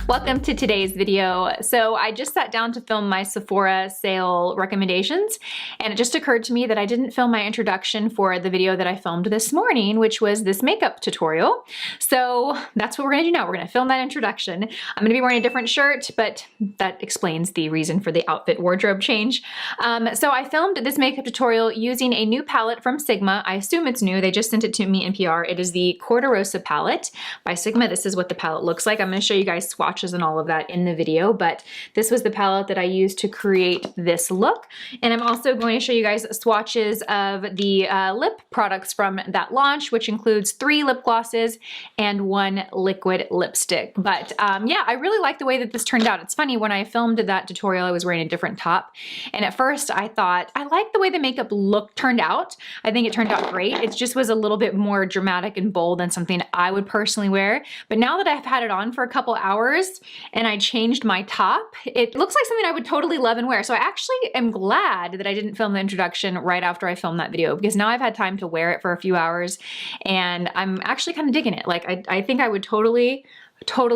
Welcome to today's video. So I just sat down to film my Sephora sale recommendations, and it just occurred to me that I didn't film my introduction for the video that I filmed this morning, which was this makeup tutorial. So that's what we're gonna do now. We're gonna film that introduction. I'm gonna be wearing a different shirt, but that explains the reason for the outfit wardrobe change. So I filmed this makeup tutorial using a new palette from Sigma. I assume it's new. They just sent it to me in PR. It is the Cor-de-Rosa palette by Sigma. This is what the palette looks like. I'm gonna show you guys swatches and all of that in the video, but this was the palette that I used to create this look. And I'm also going to show you guys swatches of the lip products from that launch, which includes 3 lip glosses and 1 liquid lipstick. But yeah, I really like the way that this turned out. It's funny, when I filmed that tutorial, I was wearing a different top. And at first I thought, I like the way the makeup turned out. I think it turned out great. It just was a little bit more dramatic and bold than something I would personally wear. But now that I've had it on for a couple hours and I changed my top, it looks like something I would totally love and wear. So I actually am glad that I didn't film the introduction right after I filmed that video, because now I've had time to wear it for a few hours and I'm actually kind of digging it. Like I think I would totally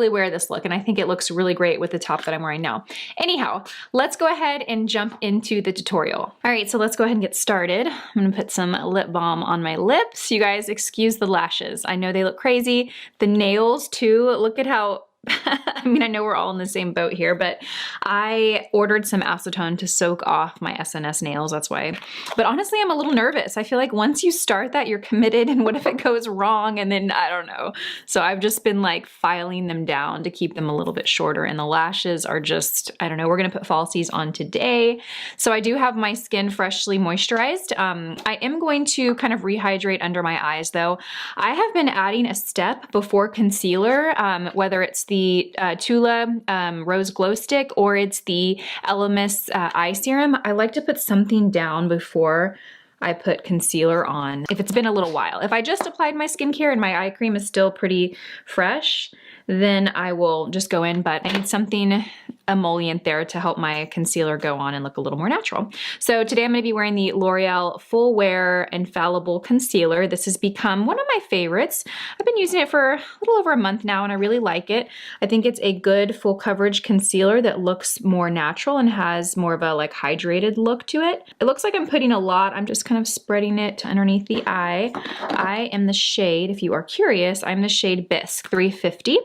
wear this look, and I think it looks really great with the top that I'm wearing now. Anyhow, let's go ahead and jump into the tutorial. All right, so let's go ahead and get started. I'm gonna put some lip balm on my lips. You guys excuse the lashes. I know they look crazy. The nails too, look at how I mean, I know we're all in the same boat here, but I ordered some acetone to soak off my SNS nails, that's why. But honestly, I'm a little nervous. I feel like once you start that, you're committed, and what if it goes wrong? And then, I don't know. So I've just been like filing them down to keep them a little bit shorter, and the lashes are just, I don't know, we're gonna put falsies on today. So I do have my skin freshly moisturized. I am going to kind of rehydrate under my eyes though. I have been adding a step before concealer, whether it's the Tula Rose Glow Stick or it's the Elemis Eye Serum. I like to put something down before I put concealer on if it's been a little while. If I just applied my skincare and my eye cream is still pretty fresh, then I will just go in, but I need something emollient there to help my concealer go on and look a little more natural. So today I'm going to be wearing the L'Oreal Full Wear Infallible Concealer. This has become one of my favorites. I've been using it for a little over a month now and I really like it. I think it's a good full coverage concealer that looks more natural and has more of a like hydrated look to it. It looks like I'm putting a lot. I'm just kind of spreading it underneath the eye. I am the shade, if you are curious, I'm the shade Bisque 350.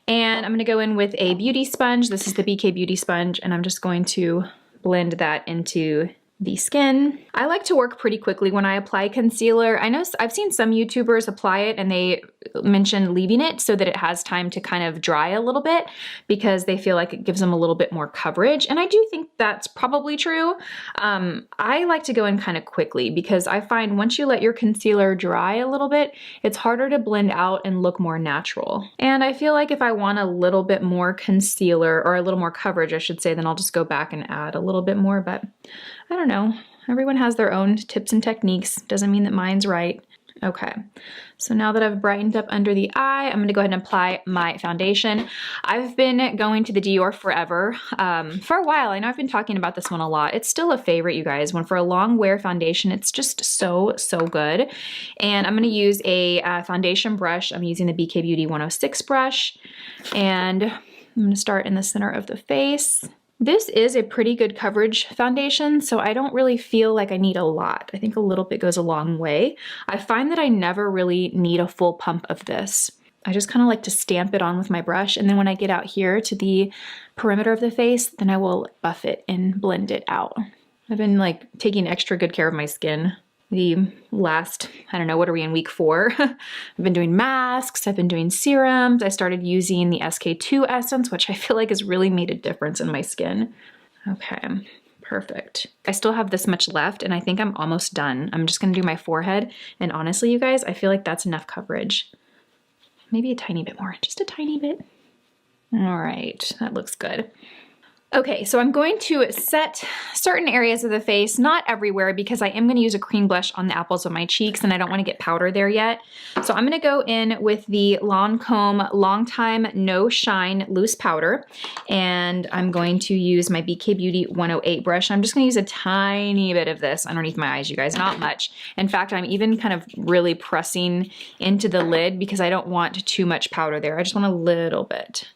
And I'm gonna go in with a beauty sponge. This is the BK Beauty Sponge, and I'm just going to blend that into the skin. I like to work pretty quickly when I apply concealer. I know I've seen some YouTubers apply it and they mention leaving it so that it has time to kind of dry a little bit because they feel like it gives them a little bit more coverage. And I do think that's probably true. I like to go in kind of quickly because I find once you let your concealer dry a little bit, it's harder to blend out and look more natural. And I feel like if I want a little bit more concealer, or a little more coverage, I should say, then I'll just go back and add a little bit more, but I don't know. Everyone has their own tips and techniques. Doesn't mean that mine's right. Okay, so now that I've brightened up under the eye, I'm gonna go ahead and apply my foundation. I've been going to the DIOR Forever for a while. I know I've been talking about this one a lot. It's still a favorite, you guys. When for a long wear foundation, it's just so good. And I'm gonna use a foundation brush. I'm using the BK Beauty 106 brush. And I'm gonna start in the center of the face. This is a pretty good coverage foundation, so I don't really feel like I need a lot. I think a little bit goes a long way. I find that I never really need a full pump of this. I just kind of like to stamp it on with my brush, and then when I get out here to the perimeter of the face, then I will buff it and blend it out. I've been like taking extra good care of my skin the last, I don't know, what are we in, week 4? I've been doing masks, I've been doing serums, I started using the SK2 essence, which I feel like has really made a difference in my skin. Okay, perfect. I still have this much left and I think I'm almost done. I'm just gonna do my forehead, and honestly, you guys, I feel like that's enough coverage. Maybe a tiny bit more, just a tiny bit. All right, that looks good. Okay, so I'm going to set certain areas of the face, not everywhere, because I am going to use a cream blush on the apples of my cheeks and I don't want to get powder there yet. So I'm going to go in with the LANCOME Long Time No Shine Loose Powder, and I'm going to use my BK Beauty 108 brush. I'm just going to use a tiny bit of this underneath my eyes, you guys, not much. In fact, I'm even kind of really pressing into the lid because I don't want too much powder there. I just want a little bit.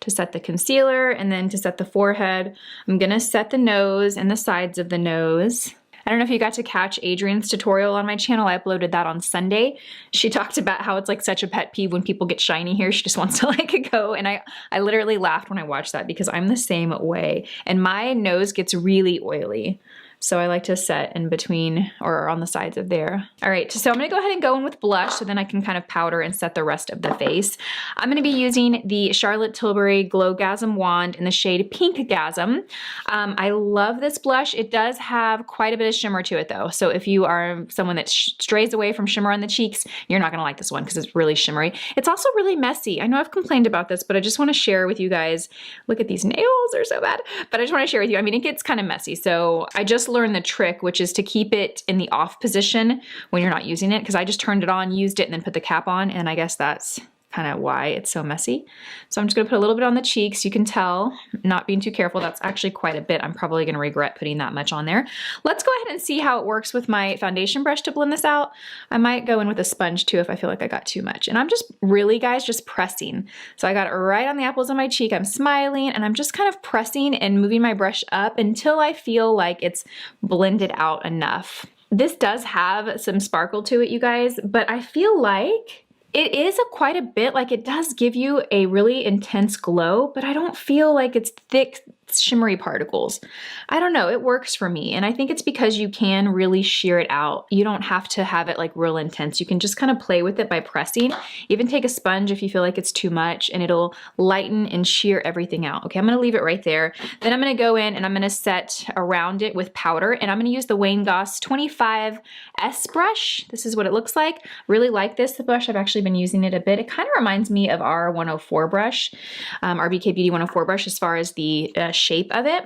to set the concealer, and then to set the forehead, I'm gonna set the nose and the sides of the nose. I don't know if you got to catch Adrian's tutorial on my channel. I uploaded that on Sunday. She talked about how it's like such a pet peeve when people get shiny hair. She just wants to like go. And I literally laughed when I watched that because I'm the same way. And my nose gets really oily. So I like to set in between or on the sides of there. All right, so I'm gonna go ahead and go in with blush so then I can kind of powder and set the rest of the face. I'm gonna be using the Charlotte Tilbury Glowgasm wand in the shade Pinkgasm. I love this blush. It does have quite a bit of shimmer to it though. So if you are someone that strays away from shimmer on the cheeks, you're not gonna like this one because it's really shimmery. It's also really messy. I know I've complained about this, but I just wanna share with you guys, look at these nails, they're so bad. But I just wanna share with you, I mean, it gets kind of messy. So I just learned the trick, which is to keep it in the off position when you're not using it, because I just turned it on, used it, and then put the cap on, and I guess that's kind of why it's so messy. So I'm just gonna put a little bit on the cheeks. You can tell, not being too careful, that's actually quite a bit. I'm probably gonna regret putting that much on there. Let's go ahead and see how it works with my foundation brush to blend this out. I might go in with a sponge too if I feel like I got too much. And I'm just really, guys, just pressing. So I got it right on the apples of my cheek. I'm smiling and I'm just kind of pressing and moving my brush up until I feel like it's blended out enough. This does have some sparkle to it, you guys, but I feel like it is quite a bit, like it does give you a really intense glow, but I don't feel like it's thick, shimmery particles. I don't know, it works for me. And I think it's because you can really sheer it out. You don't have to have it like real intense. You can just kind of play with it by pressing. Even take a sponge if you feel like it's too much and it'll lighten and sheer everything out. Okay, I'm gonna leave it right there. Then I'm gonna go in and I'm gonna set around it with powder, and I'm gonna use the GOSS 25S brush. This is what it looks like. Really like this brush. I've actually been using it a bit. It kind of reminds me of our 104 brush, our BK Beauty 104 brush as far as the shape of it.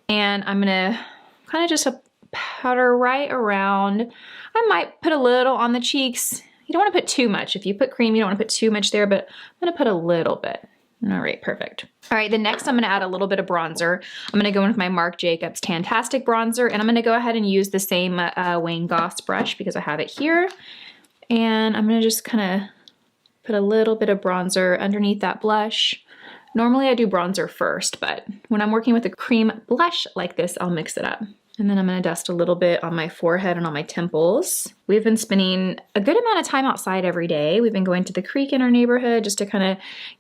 And I'm gonna kind of just powder right around. I might put a little on the cheeks. You don't want to put too much. If you put cream, you don't want to put too much there, but I'm gonna put a little bit. All right, perfect. All right, then next I'm gonna add a little bit of bronzer. I'm gonna go in with my Marc Jacobs Tantastic bronzer, and I'm gonna go ahead and use the same GOSS brush because I have it here. And I'm gonna just kind of put a little bit of bronzer underneath that blush. Normally I do bronzer first, but when I'm working with a cream blush like this, I'll mix it up. And then I'm gonna dust a little bit on my forehead and on my temples. We've been spending a good amount of time outside every day. We've been going to the creek in our neighborhood just to kind of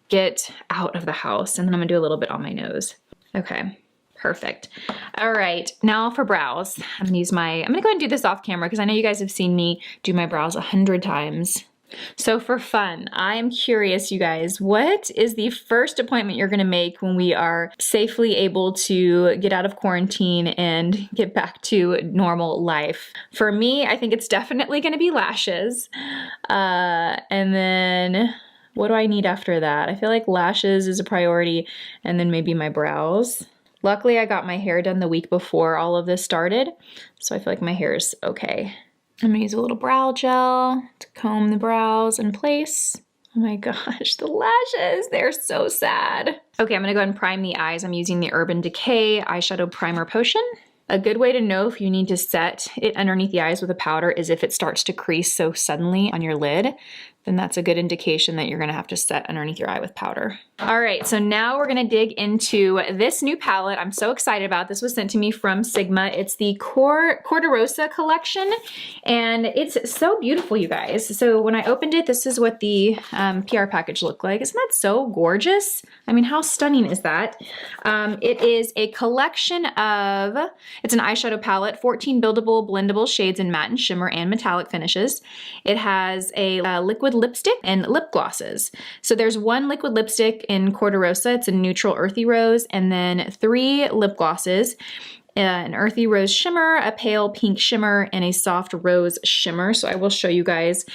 get out of the house. And then I'm gonna do a little bit on my nose. Okay, perfect. All right, now for brows. I'm gonna go ahead and do this off camera because I know you guys have seen me do my brows 100 times. So for fun, I am curious, you guys, what is the first appointment you're gonna make when we are safely able to get out of quarantine and get back to normal life? For me, I think it's definitely gonna be lashes. And then what do I need after that? I feel like lashes is a priority, and then maybe my brows. Luckily, I got my hair done the week before all of this started, so I feel like my hair is okay. I'm gonna use a little brow gel to comb the brows in place. Oh my gosh, the lashes, they're so sad. Okay, I'm gonna go ahead and prime the eyes. I'm using the Urban Decay Eyeshadow Primer Potion. A good way to know if you need to set it underneath the eyes with a powder is if it starts to crease so suddenly on your lid, then that's a good indication that you're gonna have to set underneath your eye with powder. All right, so now we're gonna dig into this new palette I'm so excited about. This was sent to me from Sigma. It's the Cor-de-Rosa collection, and it's so beautiful, you guys. So when I opened it, this is what the PR package looked like. Isn't that so gorgeous? I mean, how stunning is that? It is a collection of, it's an eyeshadow palette, 14 buildable, blendable shades in matte and shimmer and metallic finishes. It has a liquid lipstick and lip glosses. So there's one liquid lipstick in Cor-de-Rosa, it's a neutral earthy rose, and then 3 lip glosses, an earthy rose shimmer, a pale pink shimmer, and a soft rose shimmer. So I will show you guys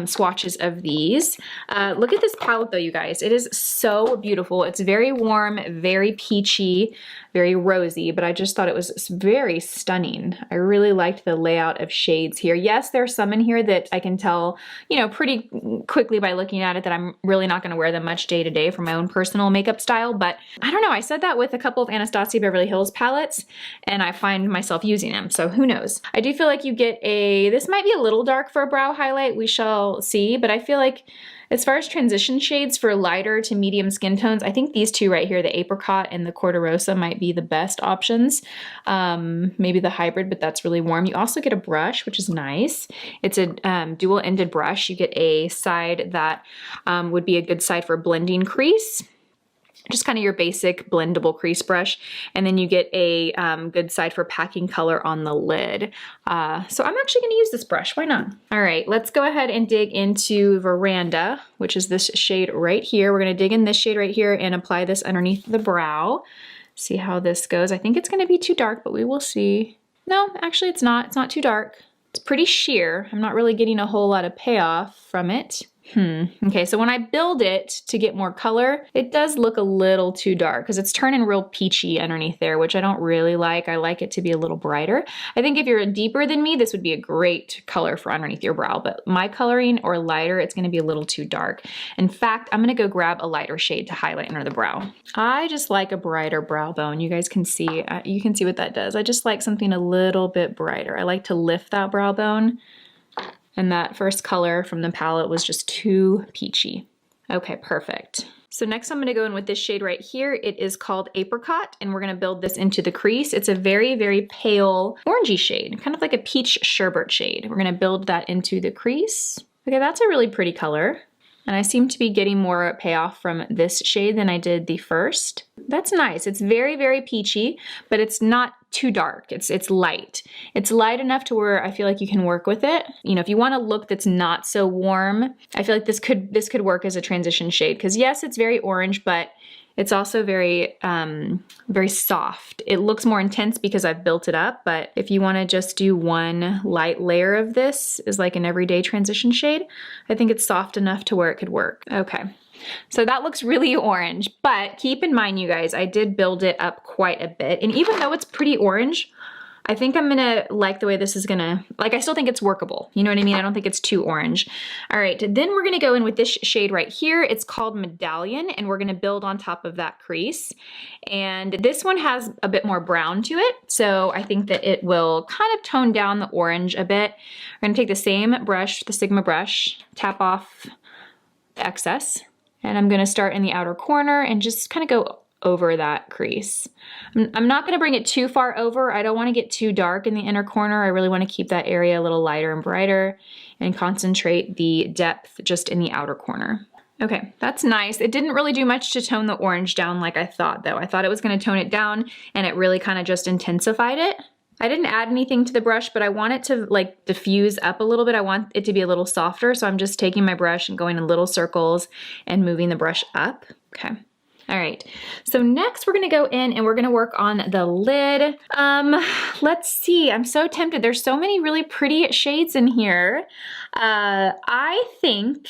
swatches of these. Look at this palette though, you guys. It is so beautiful. It's very warm, very peachy, very rosy, but I just thought it was very stunning. I really liked the layout of shades here. Yes, there are some in here that I can tell, you know, pretty quickly by looking at it that I'm really not gonna wear them much day to day for my own personal makeup style, but I don't know, I said that with a couple of Anastasia Beverly Hills palettes, and I find myself using them, so who knows. I do feel like you get this might be a little dark for a brow highlight, we shall see, but I feel like as far as transition shades for lighter to medium skin tones, I think these two right here, the Apricot and the Cor-de-Rosa, might be the best options. Maybe the hybrid, but that's really warm. You also get a brush, which is nice. It's a dual-ended brush. You get a side that would be a good side for blending crease, just kind of your basic blendable crease brush. And then you get a good side for packing color on the lid. So I'm actually gonna use this brush, why not? All right, let's go ahead and dig into Veranda, which is this shade right here. We're gonna dig in this shade right here and apply this underneath the brow. See how this goes. I think it's gonna be too dark, but we will see. No, actually it's not too dark. It's pretty sheer. I'm not really getting a whole lot of payoff from it. Okay, so when I build it to get more color, it does look a little too dark because it's turning real peachy underneath there, which I don't really like. I like it to be a little brighter. I think if you're deeper than me, this would be a great color for underneath your brow, but my coloring or lighter, it's gonna be a little too dark. In fact, I'm gonna go grab a lighter shade to highlight under the brow. I just like a brighter brow bone. You guys can see, you can see what that does. I just like something a little bit brighter. I like to lift that brow bone. And that first color from the palette was just too peachy. Okay, perfect. So next I'm gonna go in with this shade right here. It is called Apricot, and we're gonna build this into the crease. It's a very, very pale orangey shade, kind of like a peach sherbet shade. We're gonna build that into the crease. Okay, that's a really pretty color. And I seem to be getting more payoff from this shade than I did the first. That's nice. It's very, very peachy, but it's not too dark. It's light. It's light enough to where I feel like you can work with it. You know, if you want a look that's not so warm, I feel like this could work as a transition shade. Because yes, it's very orange, but it's also very, very soft. It looks more intense because I've built it up, but if you wanna just do one light layer of this as like an everyday transition shade, I think it's soft enough to where it could work. Okay, so that looks really orange, but keep in mind, you guys, I did build it up quite a bit. And even though it's pretty orange, I think I'm gonna like the way this is gonna, like I still think it's workable. You know what I mean? I don't think it's too orange. All right, then we're gonna go in with this shade right here. It's called Medallion, and we're gonna build on top of that crease. And this one has a bit more brown to it, so I think that it will kind of tone down the orange a bit. We're gonna take the same brush, the Sigma brush, tap off the excess, and I'm gonna start in the outer corner and just kind of go over that crease. I'm not gonna bring it too far over. I don't wanna get too dark in the inner corner. I really wanna keep that area a little lighter and brighter and concentrate the depth just in the outer corner. Okay, that's nice. It didn't really do much to tone the orange down like I thought though. I thought it was gonna tone it down and it really kind of just intensified it. I didn't add anything to the brush, but I want it to like diffuse up a little bit. I want it to be a little softer, so I'm just taking my brush and going in little circles and moving the brush up. Okay. All right, so next we're gonna go in and we're gonna work on the lid. Let's see, I'm so tempted. There's so many really pretty shades in here. I think,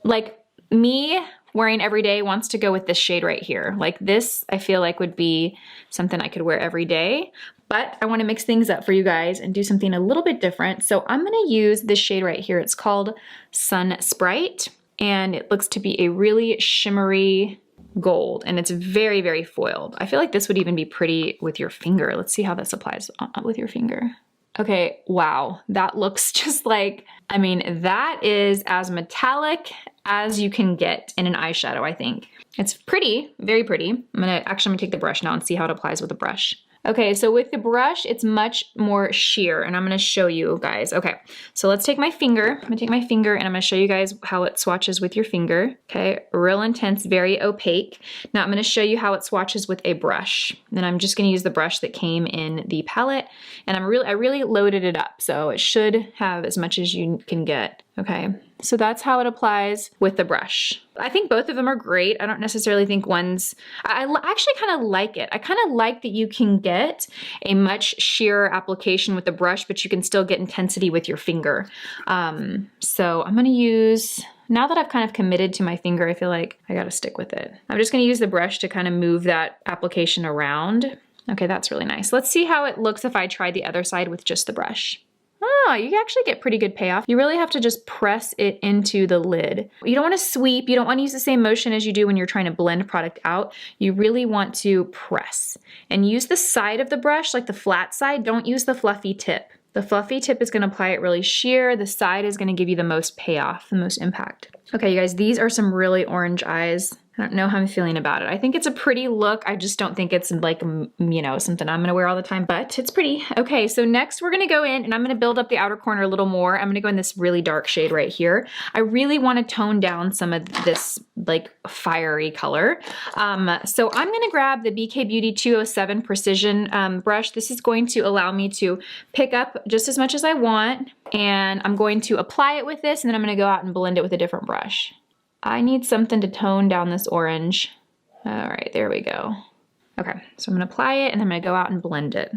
like me wearing every day wants to go with this shade right here. Like this, I feel like would be something I could wear every day, but I wanna mix things up for you guys and do something a little bit different. So I'm gonna use this shade right here. It's called Sunsprite, and it looks to be a really shimmery gold, and it's very, very foiled. I feel like this would even be pretty with your finger. Let's see how this applies with your finger. Okay, wow, that looks just like, I mean, that is as metallic as you can get in an eyeshadow, I think. It's pretty, very pretty. I'm gonna take the brush now and see how it applies with the brush. Okay, so with the brush, it's much more sheer, and I'm gonna show you guys. Okay, so let's take my finger. I'm gonna take my finger and I'm gonna show you guys how it swatches with your finger. Okay, real intense, very opaque. Now I'm gonna show you how it swatches with a brush. Then I'm just gonna use the brush that came in the palette, and I really loaded it up, so it should have as much as you can get. Okay, so that's how it applies with the brush. I think both of them are great. I don't necessarily think one's, I actually kind of like it. I kind of like that you can get a much sheerer application with the brush, but you can still get intensity with your finger. So I'm gonna use, now that I've kind of committed to my finger, I feel like I gotta stick with it. I'm just gonna use the brush to kind of move that application around. Okay, that's really nice. Let's see how it looks if I try the other side with just the brush. Oh, you actually get pretty good payoff. You really have to just press it into the lid. You don't want to sweep. You don't want to use the same motion as you do when you're trying to blend product out. You really want to press and use the side of the brush, like the flat side. Don't use the fluffy tip. The fluffy tip is going to apply it really sheer. The side is going to give you the most payoff, the most impact. Okay, you guys, these are some really orange eyes. I don't know how I'm feeling about it. I think it's a pretty look. I just don't think it's like, you know, something I'm gonna wear all the time, but it's pretty. Okay, so next we're gonna go in and I'm gonna build up the outer corner a little more. I'm gonna go in this really dark shade right here. I really wanna tone down some of this like fiery color. So I'm gonna grab the BK Beauty 207 Precision brush. This is going to allow me to pick up just as much as I want, and I'm going to apply it with this, and then I'm gonna go out and blend it with a different brush. I need something to tone down this orange. All right, there we go. Okay, so I'm gonna apply it and I'm gonna go out and blend it.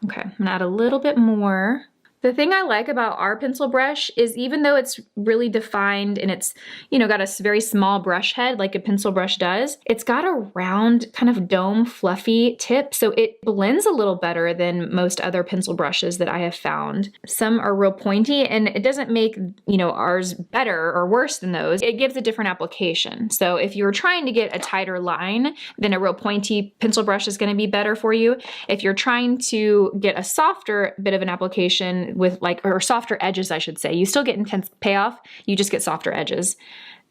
Okay, I'm gonna add a little bit more. The thing I like about our pencil brush is even though it's really defined and it's, you know, got a very small brush head like a pencil brush does, it's got a round kind of dome fluffy tip, so it blends a little better than most other pencil brushes that I have found. Some are real pointy and it doesn't make, you know, ours better or worse than those. It gives a different application. So if you're trying to get a tighter line, then a real pointy pencil brush is going to be better for you. If you're trying to get a softer bit of an application with like, or softer edges, I should say, you still get intense payoff, you just get softer edges,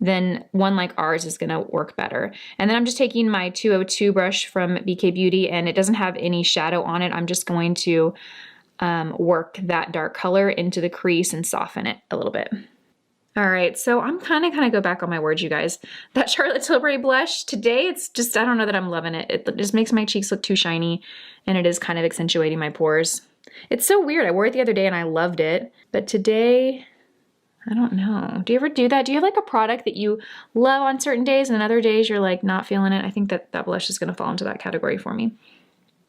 then one like ours is gonna work better. And then I'm just taking my 202 brush from BK Beauty, and it doesn't have any shadow on it. I'm just going to work that dark color into the crease and soften it a little bit. All right, so I'm kind of go back on my words, you guys. That Charlotte Tilbury blush, today it's just, I don't know that I'm loving it. It just makes my cheeks look too shiny, and it is kind of accentuating my pores. It's so weird. I wore it the other day and I loved it, but today, I don't know. Do you ever do that? Do you have like a product that you love on certain days and other days you're like not feeling it? I think that that blush is gonna fall into that category for me.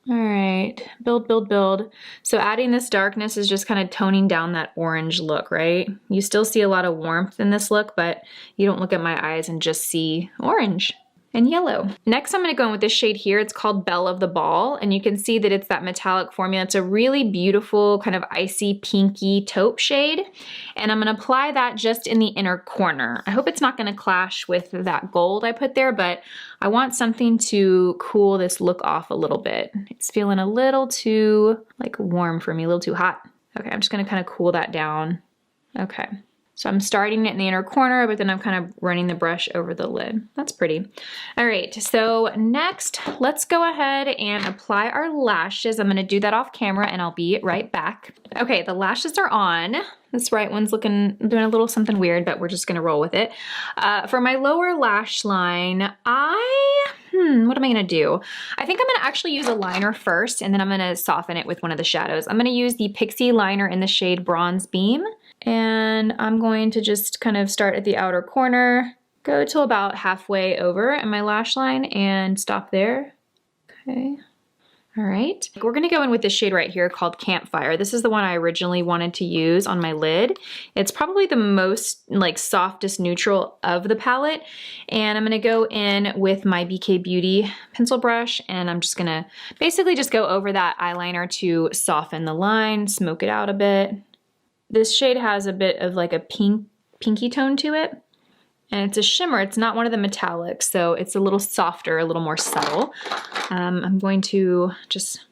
All right, build, build, build. So adding this darkness is just kind of toning down that orange look, right? You still see a lot of warmth in this look, but you don't look at my eyes and just see orange and yellow. Next, I'm gonna go in with this shade here. It's called Belle of the Ball, and you can see that it's that metallic formula. It's a really beautiful kind of icy pinky taupe shade, and I'm gonna apply that just in the inner corner. I hope it's not gonna clash with that gold I put there, but I want something to cool this look off a little bit. It's feeling a little too like warm for me, a little too hot. Okay, I'm just gonna kind of cool that down. Okay. So I'm starting it in the inner corner, but then I'm kind of running the brush over the lid. That's pretty. All right, so next, let's go ahead and apply our lashes. I'm gonna do that off camera and I'll be right back. Okay, the lashes are on. This right one's doing a little something weird, but we're just gonna roll with it. For my lower lash line, what am I gonna do? I think I'm gonna actually use a liner first, and then I'm gonna soften it with one of the shadows. I'm gonna use the PIXI liner in the shade Bronze Beam. And I'm going to just kind of start at the outer corner, go till about halfway over in my lash line and stop there. Okay. All right. We're gonna go in with this shade right here called Campfire. This is the one I originally wanted to use on my lid. It's probably the most like softest neutral of the palette. And I'm gonna go in with my BK Beauty pencil brush, and I'm just gonna basically just go over that eyeliner to soften the line, smoke it out a bit. This shade has a bit of like a pinky tone to it, and it's a shimmer. It's not one of the metallics, so it's a little softer, a little more subtle. I'm going to just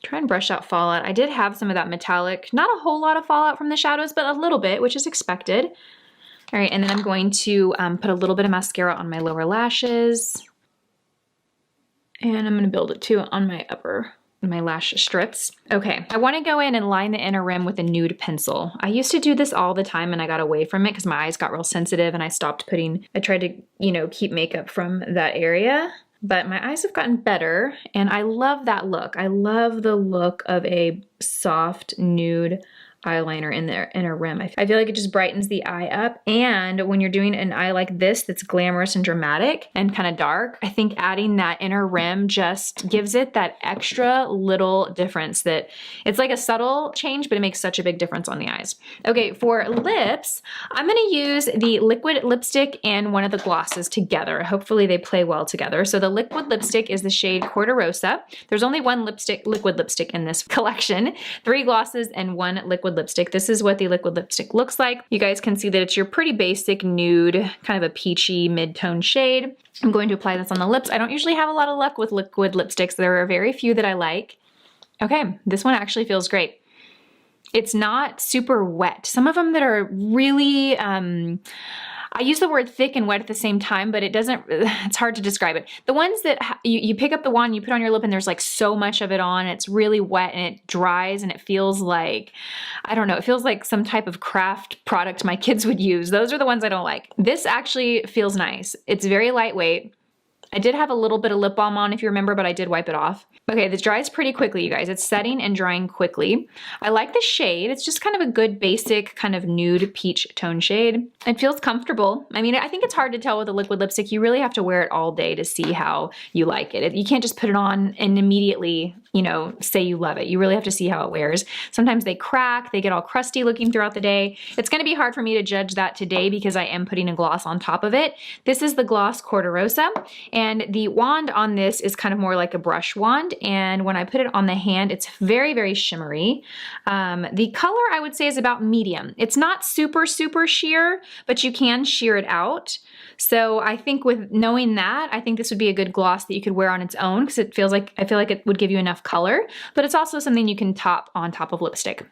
try and brush out fallout. I did have some of that metallic, not a whole lot of fallout from the shadows, but a little bit, which is expected. All right, and then I'm going to put a little bit of mascara on my lower lashes, and I'm gonna build it too on my my lash strips. Okay, I wanna go in and line the inner rim with a nude pencil. I used to do this all the time and I got away from it because my eyes got real sensitive and I tried to, you know, keep makeup from that area. But my eyes have gotten better and I love that look. I love the look of a soft nude eyeliner in their inner rim. I feel like it just brightens the eye up, and when you're doing an eye like this that's glamorous and dramatic and kind of dark, I think adding that inner rim just gives it that extra little difference that it's like a subtle change, but it makes such a big difference on the eyes. Okay, for lips, I'm gonna use the liquid lipstick and one of the glosses together. Hopefully they play well together. So the liquid lipstick is the shade Cor-de-Rosa. There's only one liquid lipstick in this collection, 3 glosses and 1 liquid liquid lipstick. This is what the liquid lipstick looks like. You guys can see that it's your pretty basic nude, kind of a peachy mid-tone shade. I'm going to apply this on the lips. I don't usually have a lot of luck with liquid lipsticks. There are very few that I like. Okay, this one actually feels great. It's not super wet. Some of them that are really, I use the word thick and wet at the same time, but it's hard to describe it. The ones that you pick up the wand, you put on your lip and there's like so much of it on, it's really wet and it dries and it feels like, I don't know, it feels like some type of craft product my kids would use. Those are the ones I don't like. This actually feels nice. It's very lightweight. I did have a little bit of lip balm on if you remember, but I did wipe it off. Okay, this dries pretty quickly, you guys. It's setting and drying quickly. I like the shade. It's just kind of a good basic kind of nude peach tone shade. It feels comfortable. I mean, I think it's hard to tell with a liquid lipstick. You really have to wear it all day to see how you like it. You can't just put it on and immediately, you know, say you love it. You really have to see how it wears. Sometimes they crack, they get all crusty looking throughout the day. It's gonna be hard for me to judge that today because I am putting a gloss on top of it. This is the gloss Cor-de-Rosa, and the wand on this is kind of more like a brush wand, and when I put it on the hand, it's very, very shimmery. The color I would say is about medium. It's not super, super sheer, but you can sheer it out. So I think with knowing that, I think this would be a good gloss that you could wear on its own because I feel like it would give you enough color, but it's also something you can top on top of lipstick.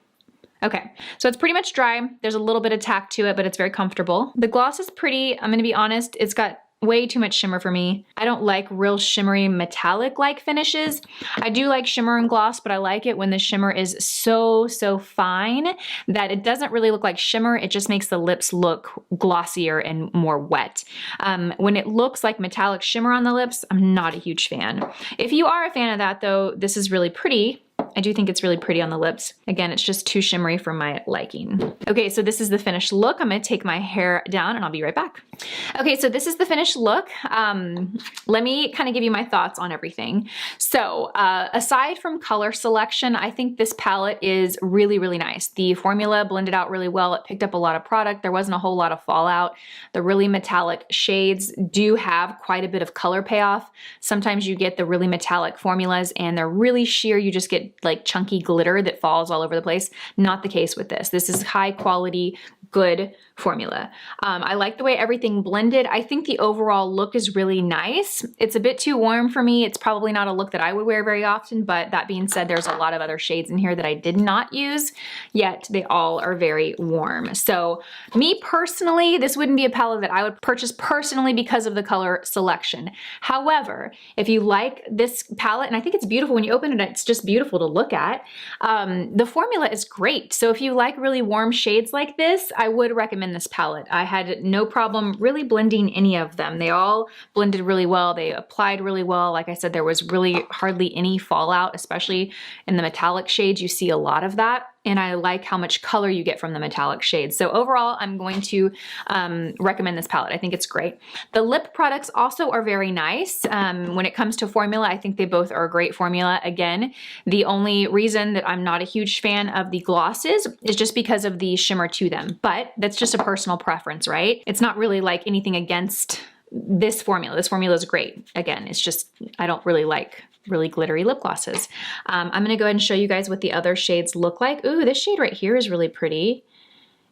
Okay, so it's pretty much dry. There's a little bit of tack to it, but it's very comfortable. The gloss is pretty, I'm gonna be honest, it's got way too much shimmer for me. I don't like real shimmery metallic-like finishes. I do like shimmer and gloss, but I like it when the shimmer is so fine that it doesn't really look like shimmer. It just makes the lips look glossier and more wet. When it looks like metallic shimmer on the lips, I'm not a huge fan. If you are a fan of that though, this is really pretty. I do think it's really pretty on the lips. Again, it's just too shimmery for my liking. Okay, so this is the finished look. I'm gonna take my hair down and I'll be right back. Okay, so this is the finished look. Let me kind of give you my thoughts on everything. So aside from color selection, I think this palette is really, really nice. The formula blended out really well. It picked up a lot of product. There wasn't a whole lot of fallout. The really metallic shades do have quite a bit of color payoff. Sometimes you get the really metallic formulas and they're really sheer. You just get like chunky glitter that falls all over the place. Not the case with this. This is high quality, good formula. I like the way everything blended. I think the overall look is really nice. It's a bit too warm for me. It's probably not a look that I would wear very often, but that being said, there's a lot of other shades in here that I did not use, yet they all are very warm. So me personally, this wouldn't be a palette that I would purchase personally because of the color selection. However, if you like this palette, and I think it's beautiful when you open it, it's just beautiful to look at. The formula is great. So if you like really warm shades like this, I would recommend this palette. I had no problem really blending any of them. They all blended really well. They applied really well. Like I said, there was really hardly any fallout, especially in the metallic shades. You see a lot of that. And I like how much color you get from the metallic shades. So overall, I'm going to recommend this palette. I think it's great. The lip products also are very nice. When it comes to formula, I think they both are a great formula. Again, the only reason that I'm not a huge fan of the glosses is just because of the shimmer to them. But that's just a personal preference, right? It's not really like anything against this formula. This formula is great. Again, it's just, I don't really like really glittery lip glosses. I'm gonna go ahead and show you guys what the other shades look like. Ooh, this shade right here is really pretty.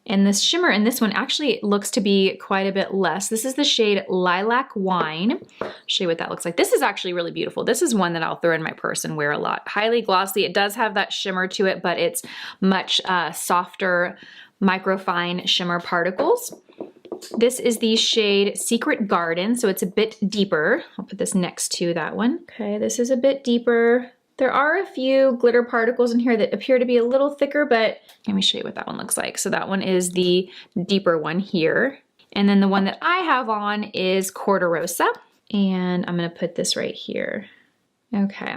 And this shimmer in this one actually looks to be quite a bit less. This is the shade Lilac Wine. I'll show you what that looks like. This is actually really beautiful. This is one that I'll throw in my purse and wear a lot. Highly glossy. It does have that shimmer to it, but it's much softer, microfine shimmer particles. This is the shade Secret Garden, so it's a bit deeper. I'll put this next to that one. Okay, this is a bit deeper. There are a few glitter particles in here that appear to be a little thicker, but let me show you what that one looks like. So that one is the deeper one here. And then the one that I have on is Cor-de-Rosa. And I'm gonna put this right here. Okay.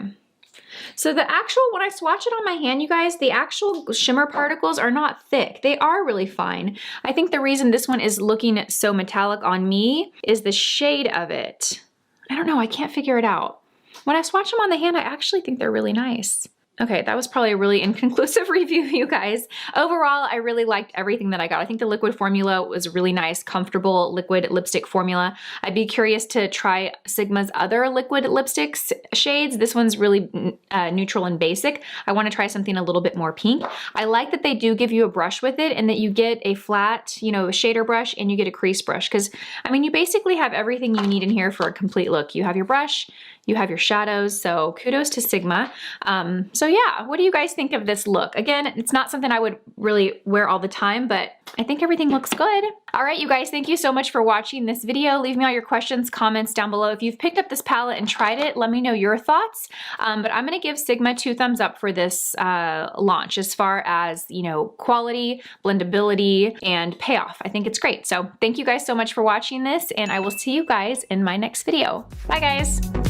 So the actual, when I swatch it on my hand, you guys, the actual shimmer particles are not thick. They are really fine. I think the reason this one is looking so metallic on me is the shade of it. I don't know, I can't figure it out. When I swatch them on the hand, I actually think they're really nice. Okay, that was probably a really inconclusive review, you guys. Overall, I really liked everything that I got. I think the liquid formula was really nice, comfortable liquid lipstick formula. I'd be curious to try Sigma's other liquid lipsticks shades. This one's really neutral and basic. I want to try something a little bit more pink. I like that they do give you a brush with it and that you get a flat, you know, shader brush and you get a crease brush. Because, I mean, you basically have everything you need in here for a complete look. You have your brush, you have your shadows, so kudos to Sigma. So yeah, what do you guys think of this look? Again, it's not something I would really wear all the time, but I think everything looks good. All right, you guys, thank you so much for watching this video. Leave me all your questions, comments down below. If you've picked up this palette and tried it, let me know your thoughts. But I'm gonna give Sigma 2 thumbs up for this launch as far as, you know, quality, blendability, and payoff. I think it's great. So thank you guys so much for watching this, and I will see you guys in my next video. Bye, guys.